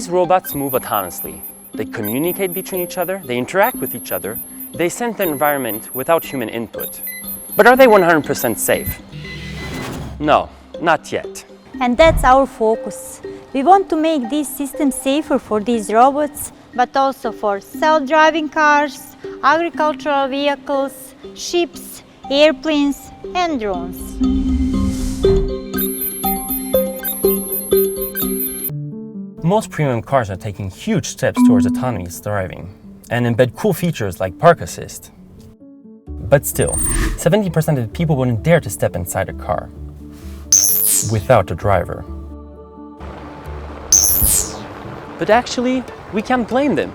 These robots move autonomously. They communicate between each other, they interact with each other, they sense their environment without human input. But are they 100% safe? No, not yet. And that's our focus. We want to make these systems safer for these robots, but also for self-driving cars, agricultural vehicles, ships, airplanes, and drones. Most premium cars are taking huge steps towards autonomous driving and embed cool features like park assist. But still, 70% of the people wouldn't dare to step inside a car without a driver. But actually, we can't blame them.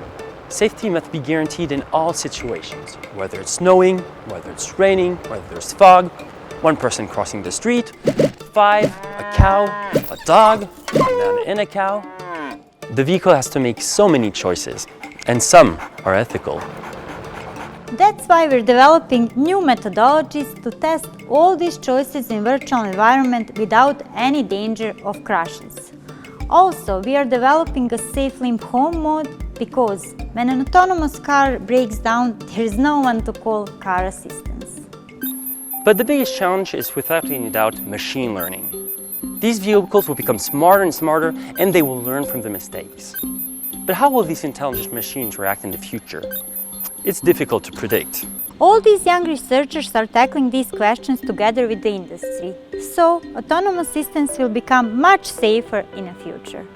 Safety must be guaranteed in all situations, whether it's snowing, whether it's raining, whether there's fog, one person crossing the street, 5, a cow, a dog, a man and a cow. The vehicle has to make so many choices, and some are ethical. That's why we're developing new methodologies to test all these choices in virtual environment without any danger of crashes. Also, we are developing a safe limp home mode because when an autonomous car breaks down, there is no one to call car assistance. But the biggest challenge is, without any doubt, machine learning. These vehicles will become smarter and smarter, and they will learn from the mistakes. But how will these intelligent machines react in the future? It's difficult to predict. All these young researchers are tackling these questions together with the industry, so autonomous systems will become much safer in the future.